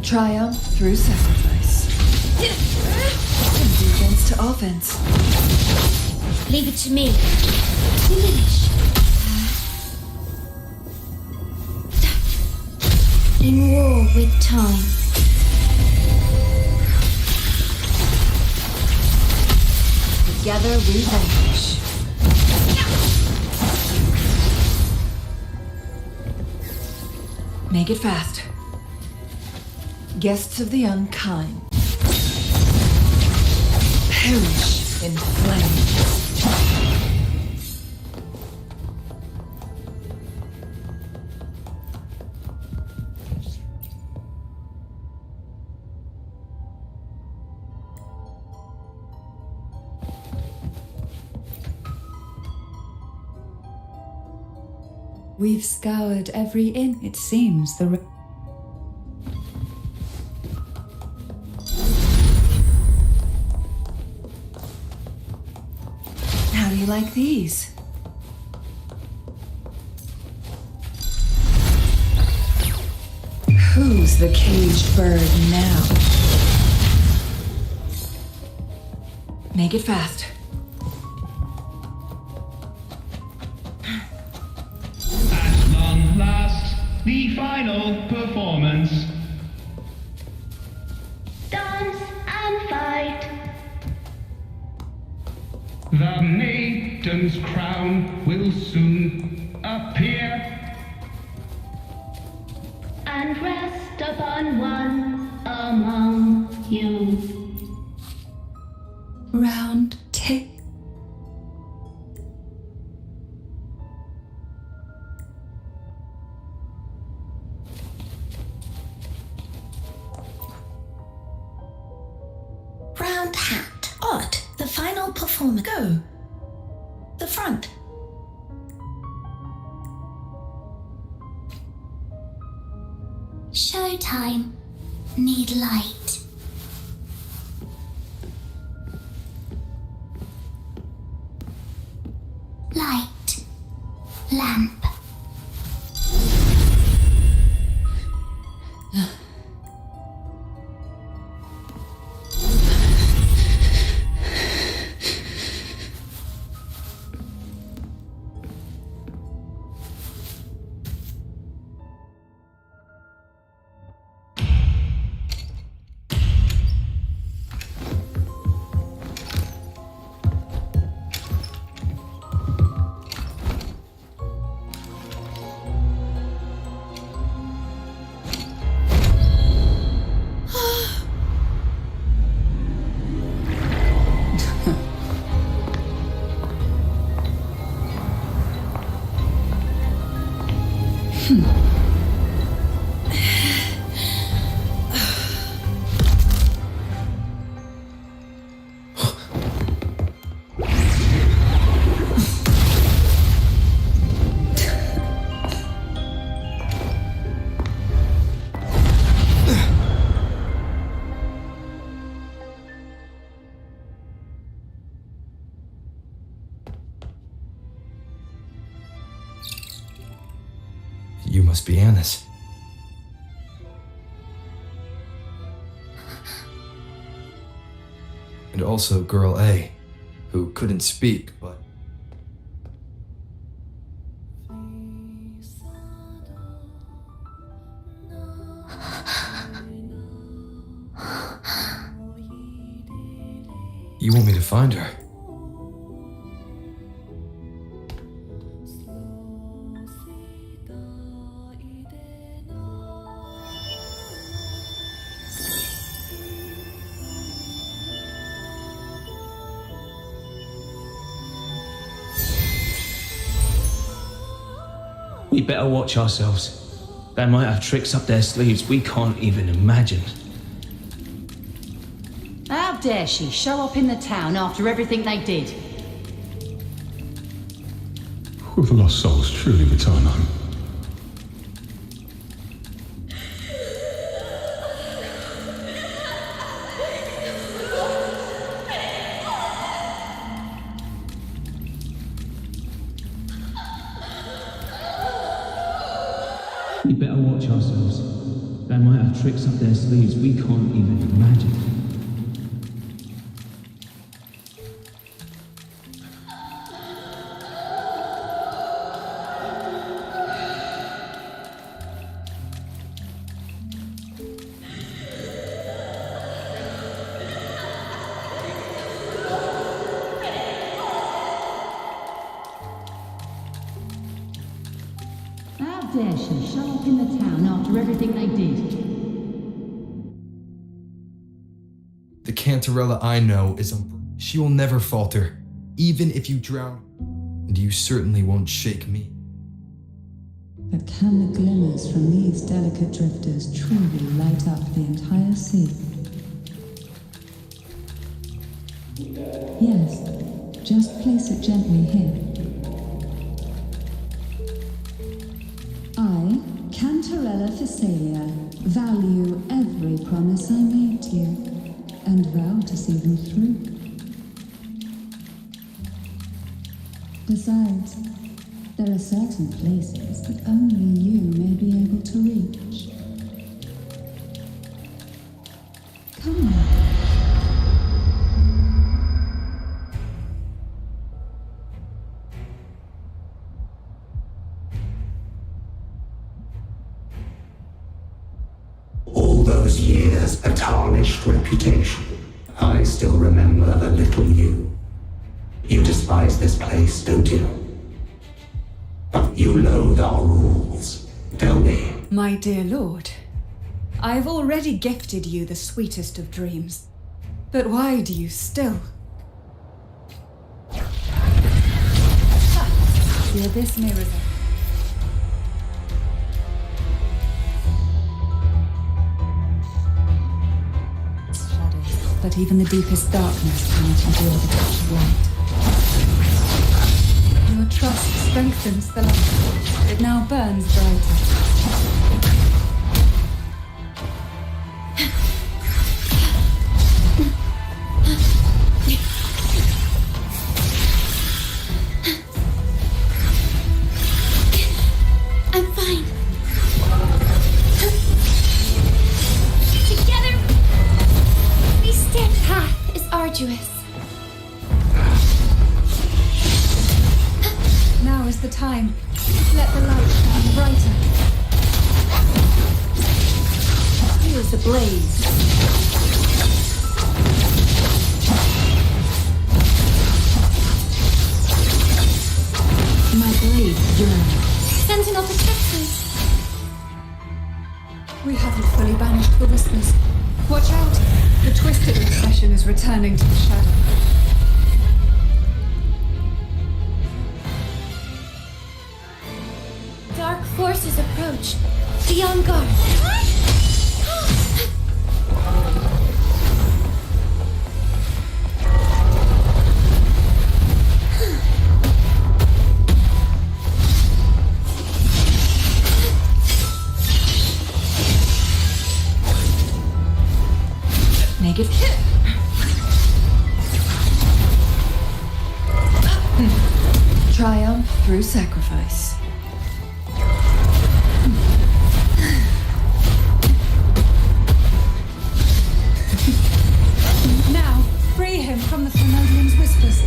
Triumph through sacrifice. Allegiance to offense. Leave it to me. Diminish. In war with time. Together we vanquish. Make it fast. Guests of the unkind. Perish in flames. We've scoured every inn. It seems the How do you like these? Who's the caged bird now? Make it fast. At long last, the final performance. Dance and fight. The maiden's crown will soon appear. And rest upon one among you. round take. Round hat. Odd. The final performer. Go. The front. Showtime. Need light. Light. Lamp. You must be Anna's. And also Girl A, who couldn't speak, but... You want me to find her? We better watch ourselves. They might have tricks up their sleeves we can't even imagine. How dare she show up in the town after everything they did? Will the lost souls truly return home? We better watch ourselves. They might have tricks up their sleeves we can't even imagine. How dare she show up in the town after everything they did? The Cantarella I know is she will never falter, even if you drown. And you certainly won't shake me. But can the glimmers from these delicate drifters truly light up the entire sea? Yes, just place it gently here. I, Cantarella Physalia, value every promise I made to you, and vow to see them through. Besides, there are certain places that only you may be able to reach. Come on. All those years, a tarnished reputation. I still remember the little you. You despise this place, don't you? But you loathe our rules. Tell me. My dear lord, I have already gifted you the sweetest of dreams. But why do you still? Here this mirrors up. Shadows, but even the deepest darkness cannot endure the touch of light. Your trust strengthens the light. It now burns brighter. I'm fine. Together, we stand. Path is arduous. Now is the time. Let the light shine brighter. Here's the blaze. My blade yearns. Sentinel protectors. We haven't fully banished the whispers. Watch out! The twisted obsession is returning to the shadow. Dark forces approach. Be on guard. Negative. Triumph through sacrifice. Now, free him from the Thermodian's whispers.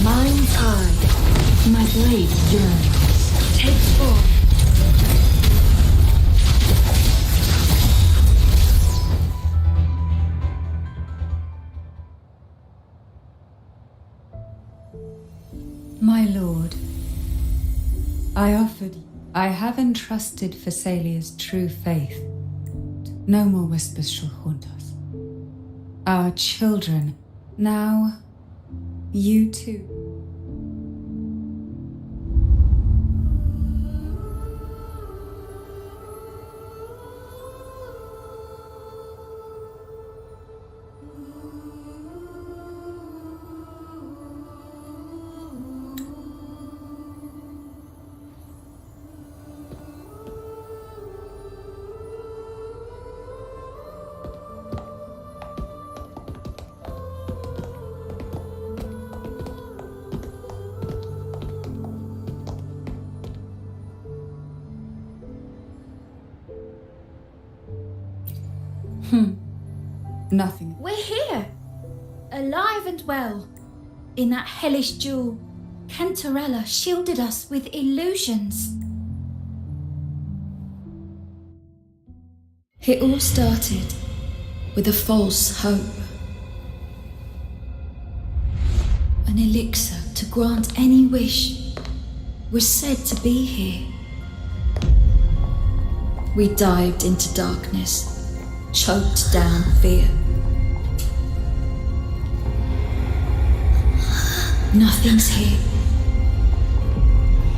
Mind's eye. My blade yearns. Take form. My lord, I have entrusted Pharsalia's true faith. No more whispers shall haunt us. Our children, now, you too. Nothing. We're here, alive and well. In that hellish duel, Cantarella shielded us with illusions. It all started with a false hope. An elixir to grant any wish was said to be here. We dived into darkness, choked down fear. Nothing's here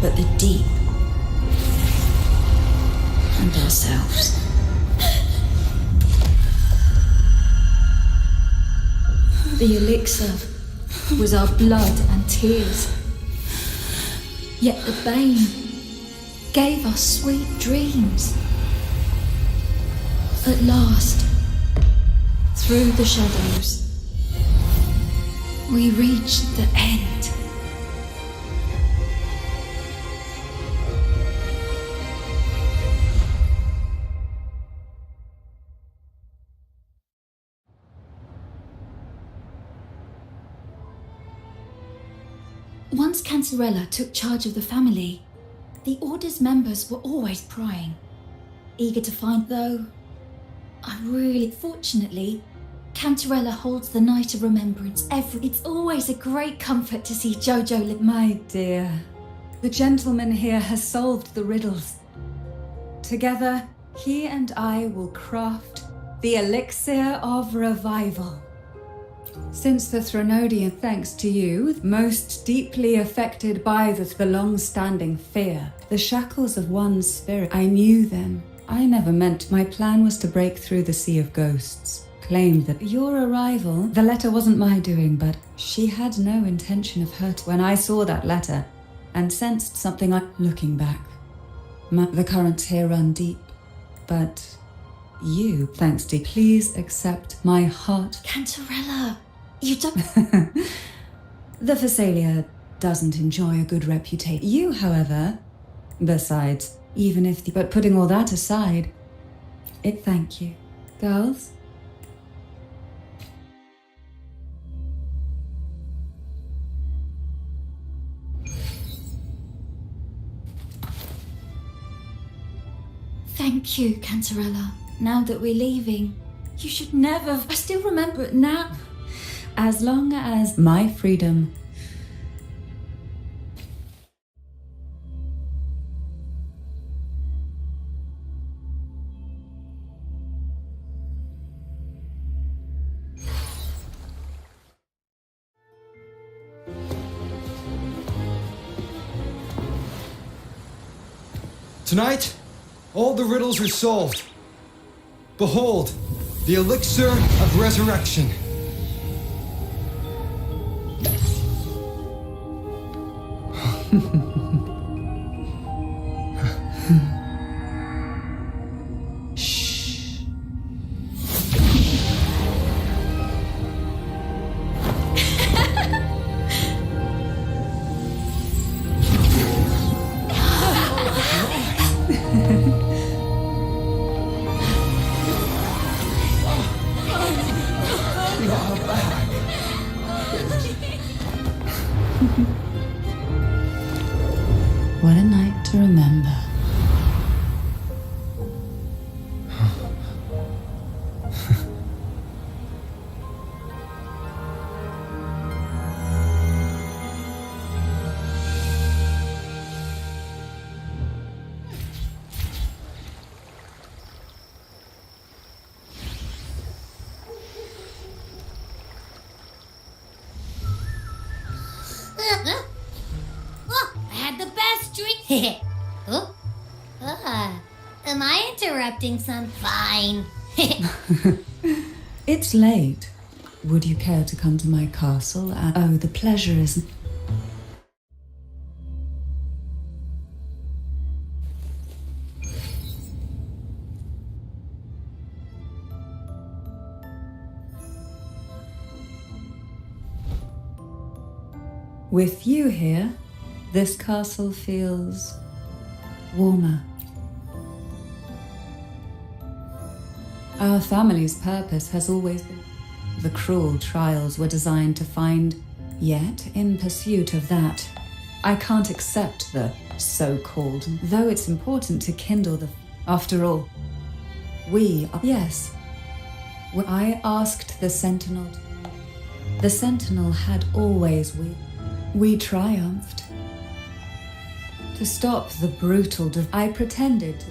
but the deep and ourselves. The elixir was our blood and tears. Yet the bane gave us sweet dreams. At last, through the shadows, we reached the end. Once Cantarella took charge of the family, the Order's members were always prying, eager to find, though fortunately, Cantarella holds the Night of Remembrance It's always a great comfort to see Jojo live. My dear, the gentleman here has solved the riddles. Together, he and I will craft the elixir of revival. Since the Threnodian, thanks to you, most deeply affected by the long-standing fear, the shackles of one's spirit, I knew them. I never meant my plan was to break through the sea of ghosts. Claimed that your arrival, the letter wasn't my doing, but she had no intention of hurt. When I saw that letter and sensed something looking back, the currents here run deep, but you, thanks to, please accept my heart. Cantarella, you don't... The Phasalia doesn't enjoy a good reputation. You, however, besides, even if but putting all that aside, thank you. Girls? Thank you, Cantarella. Now that we're leaving, you should never... I still remember it now. As long as my freedom... Tonight, all the riddles are solved. Behold, the elixir of resurrection. What a night to remember. Am I interrupting some fine? It's late. Would you care to come to my castle? Oh, the pleasure is... With you here, this castle feels warmer. Our family's purpose has always been. The cruel trials were designed to find, yet in pursuit of that, I can't accept the so-called, though it's important to kindle the. After all, we are. Yes. I asked the Sentinel. The Sentinel had always we triumphed. To stop the brutal I pretended to.